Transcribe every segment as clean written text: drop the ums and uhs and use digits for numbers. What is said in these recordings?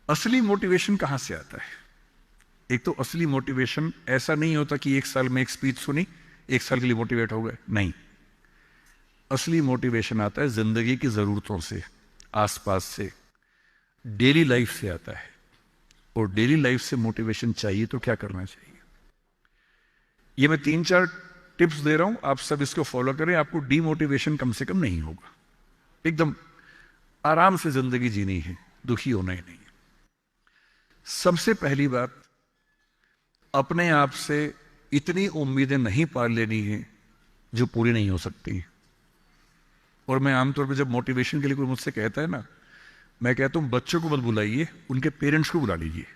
असली मोटिवेशन कहां से आता है? एक तो असली मोटिवेशन ऐसा नहीं होता कि एक साल में एक स्पीच सुनी, एक साल के लिए मोटिवेट हो गए, नहीं। असली मोटिवेशन आता है जिंदगी की जरूरतों से, आसपास से, डेली लाइफ से आता है। और डेली लाइफ से मोटिवेशन चाहिए तो क्या करना चाहिए? ये मैं 3-4 टिप्स दे रहा हूं, आप सब इसको फॉलो करें, आपको डीमोटिवेशन कम से कम नहीं होगा। एकदम आराम से जिंदगी जीनी है, दुखी होना ही नहीं है। सबसे पहली बात, अपने आप से इतनी उम्मीदें नहीं पाल लेनी है जो पूरी नहीं हो सकती। और मैं आमतौर पर जब मोटिवेशन के लिए कोई मुझसे कहता है ना, मैं कहता हूं बच्चों को मत बुलाइए, उनके पेरेंट्स को बुला लीजिए।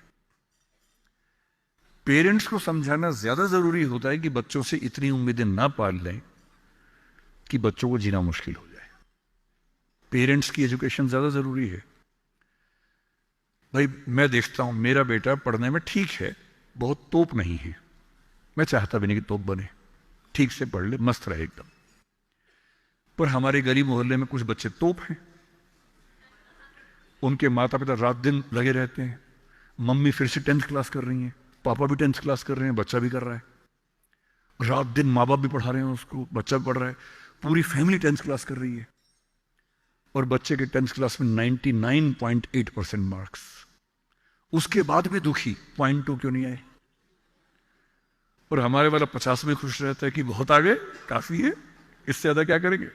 पेरेंट्स को समझाना ज्यादा जरूरी होता है कि बच्चों से इतनी उम्मीदें ना पाल लें कि बच्चों को जीना मुश्किल हो जाए। पेरेंट्स की एजुकेशन ज्यादा जरूरी है। भाई मैं देखता हूं मेरा बेटा पढ़ने में ठीक है, बहुत तोप नहीं है, मैं चाहता भी नहीं कि तोप बने, ठीक से पढ़ ले, मस्त रहे एकदम। पर हमारे गली मोहल्ले में कुछ बच्चे तोप हैं, उनके माता पिता रात दिन लगे रहते हैं। मम्मी फिर से 10th क्लास कर रही हैं, पापा भी 10th क्लास कर रहे हैं, बच्चा भी कर रहा है। रात दिन माँ बाप भी पढ़ा रहे हैं उसको, बच्चा भी पढ़ रहा है, पूरी फैमिली 10th क्लास कर रही है। और बच्चे के 10th क्लास में 99.8% मार्क्स, उसके बाद भी दुखी, 0.2 क्यों नहीं आए? और हमारे वाला 50 में खुश रहता है कि बहुत आगे, काफी है, इससे ज्यादा क्या करेंगे?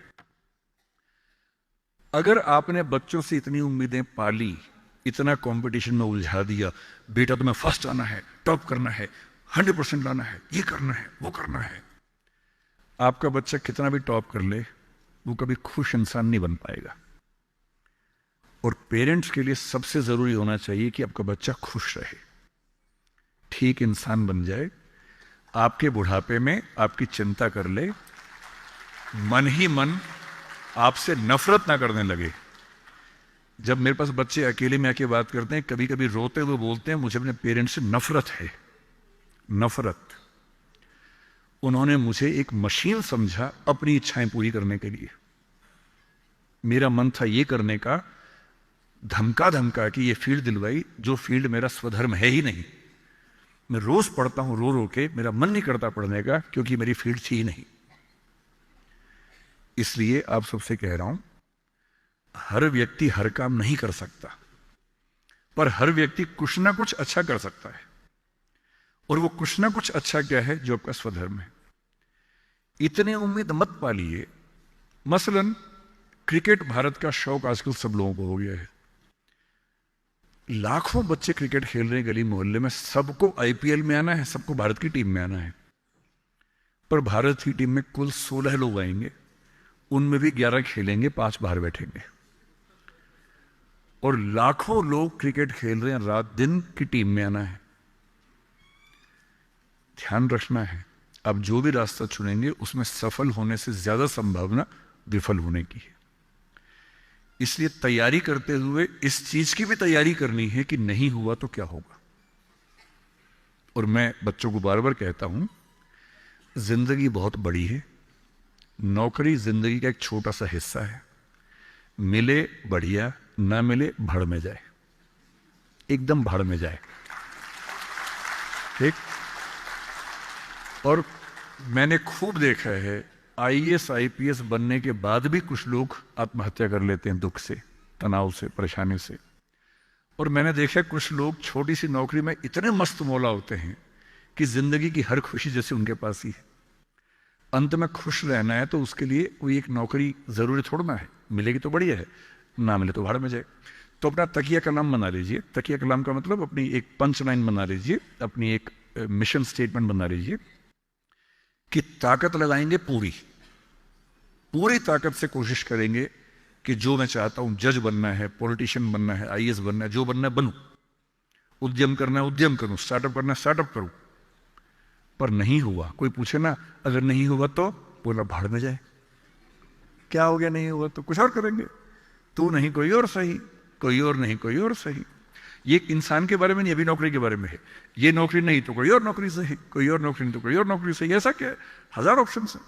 अगर आपने बच्चों से इतनी उम्मीदें पाली, इतना कंपटीशन में उलझा दिया, बेटा तुम्हें फर्स्ट आना है, टॉप करना है, 100% लाना है, ये करना है, वो करना है, आपका बच्चा कितना भी टॉप कर ले, वो कभी खुश इंसान नहीं बन पाएगा। और पेरेंट्स के लिए सबसे जरूरी होना चाहिए कि आपका बच्चा खुश रहे, ठीक इंसान बन जाए, आपके बुढ़ापे में आपकी चिंता कर ले, मन ही मन आपसे नफरत ना करने लगे। जब मेरे पास बच्चे अकेले में आके बात करते हैं, कभी कभी रोते हुए बोलते हैं मुझे अपने पेरेंट्स से नफरत है, नफरत। उन्होंने मुझे एक मशीन समझा अपनी इच्छाएं पूरी करने के लिए। मेरा मन था ये करने का, धमका धमका कि ये फील्ड दिलवाई जो फील्ड मेरा स्वधर्म है ही नहीं। मैं रोज पढ़ता हूं रो रो के, मेरा मन नहीं करता पढ़ने का क्योंकि मेरी फील्ड थी ही नहीं। इसलिए आप सबसे कह रहा हूं, हर व्यक्ति हर काम नहीं कर सकता, पर हर व्यक्ति कुछ ना कुछ अच्छा कर सकता है। और वो कुछ ना कुछ अच्छा क्या है? जो आपका स्वधर्म है। इतने उम्मीद मत पालिए। मसलन क्रिकेट भारत का शौक आजकल सब लोगों को हो गया है, लाखों बच्चे क्रिकेट खेल रहे हैं गली मोहल्ले में, सबको आईपीएल में आना है, सबको भारत की टीम में आना है। पर भारत की टीम में कुल 16 लोग आएंगे, उनमें भी 11 खेलेंगे, 5 बाहर बैठेंगे। और लाखों लोग क्रिकेट खेल रहे हैं, रात दिन की टीम में आना है। ध्यान रखना है, आप जो भी रास्ता चुनेंगे उसमें सफल होने से ज्यादा संभावना विफल होने की है। इसलिए तैयारी करते हुए इस चीज की भी तैयारी करनी है कि नहीं हुआ तो क्या होगा। और मैं बच्चों को बार बार कहता हूं, जिंदगी बहुत बड़ी है, नौकरी जिंदगी का एक छोटा सा हिस्सा है। मिले बढ़िया, ना मिले भाड़ में जाए, एकदम भाड़ में जाए, ठीक। और मैंने खूब देखा है, आईएएस आईपीएस बनने के बाद भी कुछ लोग आत्महत्या कर लेते हैं, दुख से, तनाव से, परेशानी से। और मैंने देखा कुछ लोग छोटी सी नौकरी में इतने मस्त मौला होते हैं कि जिंदगी की हर खुशी जैसे उनके पास ही है। अंत में खुश रहना है तो उसके लिए कोई एक नौकरी जरूरी थोड़ना है, मिलेगी तो बढ़िया है, ना मिले तो भाड़ में जाए। तो अपना तकिया कलाम बना लीजिए। तकिया कलाम का मतलब अपनी एक पंच लाइन बना लीजिए, अपनी एक मिशन स्टेटमेंट बना लीजिए कि ताकत लगाएंगे, पूरी पूरी ताकत से कोशिश करेंगे कि जो मैं चाहता हूं, जज बनना है, पॉलिटिशियन बनना है, आईएएस बनना है, जो बनना है बनूं, उद्यम करना है उद्यम करूं, स्टार्टअप करना है स्टार्टअप करूं। पर नहीं हुआ, कोई पूछे ना, अगर नहीं हुआ तो बोला भाड़ में जाए। क्या हो गया? नहीं हुआ तो कुछ और करेंगे, तू नहीं कोई और सही, कोई और नहीं कोई और सही। ये इंसान के बारे में नहीं, अभी नौकरी के बारे में है। ये नौकरी नहीं तो कोई और नौकरी सही, कोई और नौकरी नहीं तो कोई और नौकरी सही। ऐसा क्या है? 1000 ऑप्शन है।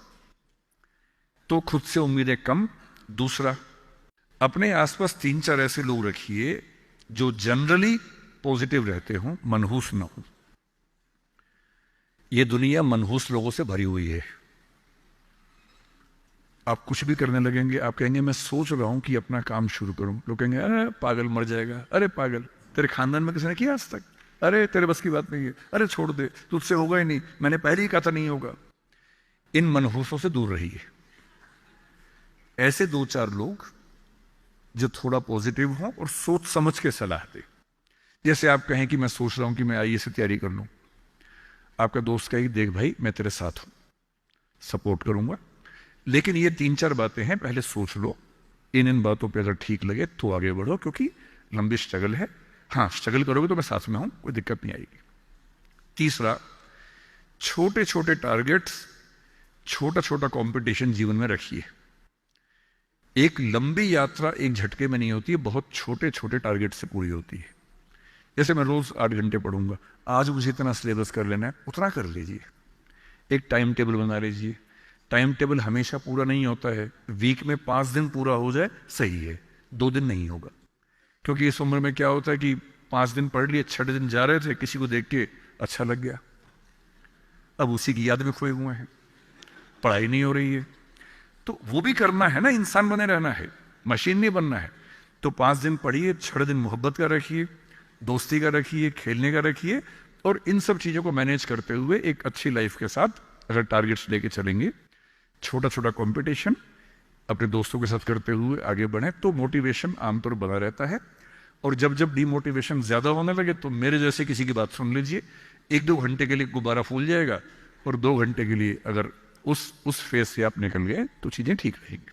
तो खुद से उम्मीदें कम। दूसरा, अपने आसपास 3-4 ऐसे लोग रखिए जो जनरली पॉजिटिव रहते हो, मनहूस ना हो। ये दुनिया मनहूस लोगों से भरी हुई है। आप कुछ भी करने लगेंगे, आप कहेंगे मैं सोच रहा हूं कि अपना काम शुरू करूं, लोग कहेंगे अरे पागल मर जाएगा, अरे पागल, तेरे खानदान में किसी ने किया आज तक, अरे तेरे बस की बात नहीं है, अरे छोड़ दे, तुझसे होगा ही नहीं, मैंने पहले ही कहा था नहीं होगा। इन मनहूसों से दूर रहिए। ऐसे दो चार लोग जो थोड़ा पॉजिटिव हों और सोच समझ के सलाह दे। जैसे आप कहें कि मैं सोच रहा हूं कि मैं आईएएस की तैयारी कर लूं, आपका दोस्त कहेगी देख भाई मैं तेरे साथ हूं, सपोर्ट करूंगा, लेकिन ये तीन चार बातें हैं, पहले सोच लो, इन बातों पे अगर ठीक लगे तो आगे बढ़ो, क्योंकि लंबी स्ट्रगल है। हाँ, स्ट्रगल करोगे तो मैं साथ में हूं, कोई दिक्कत नहीं आएगी। तीसरा, छोटे छोटे टारगेट्स, छोटा छोटा कंपटीशन जीवन में रखिए। एक लंबी यात्रा एक झटके में नहीं होती है, बहुत छोटे छोटे टारगेट से पूरी होती है। जैसे मैं रोज 8 घंटे पढ़ूंगा, आज मुझे इतना सिलेबस कर लेना है, उतना कर लीजिए। एक टाइम टेबल बना लीजिए। टाइम टेबल हमेशा पूरा नहीं होता है, वीक में 5 दिन पूरा हो जाए सही है, 2 दिन नहीं होगा। क्योंकि इस उम्र में क्या होता है कि 5 दिन पढ़ लिए, 6 दिन जा रहे थे, किसी को देख के अच्छा लग गया, अब उसी की याद में खोए हुए हैं, पढ़ाई नहीं हो रही है। तो वो भी करना है ना, इंसान बने रहना है, मशीन नहीं बनना है। तो 5 दिन पढ़िए, 6 दिन मोहब्बत का रखिए, दोस्ती का रखिए, खेलने का रखिए, और इन सब चीजों को मैनेज करते हुए एक अच्छी लाइफ के साथ अगर टारगेट्स लेके चलेंगे, छोटा छोटा कंपटीशन अपने दोस्तों के साथ करते हुए आगे बढ़े, तो मोटिवेशन आमतौर बना रहता है। और जब जब डीमोटिवेशन ज्यादा होने लगे तो मेरे जैसे किसी की बात सुन लीजिए, 1-2 घंटे के लिए गुब्बारा फूल जाएगा, और 2 घंटे के लिए अगर उस फेज से आप निकल गए तो चीजें ठीक रहेंगी।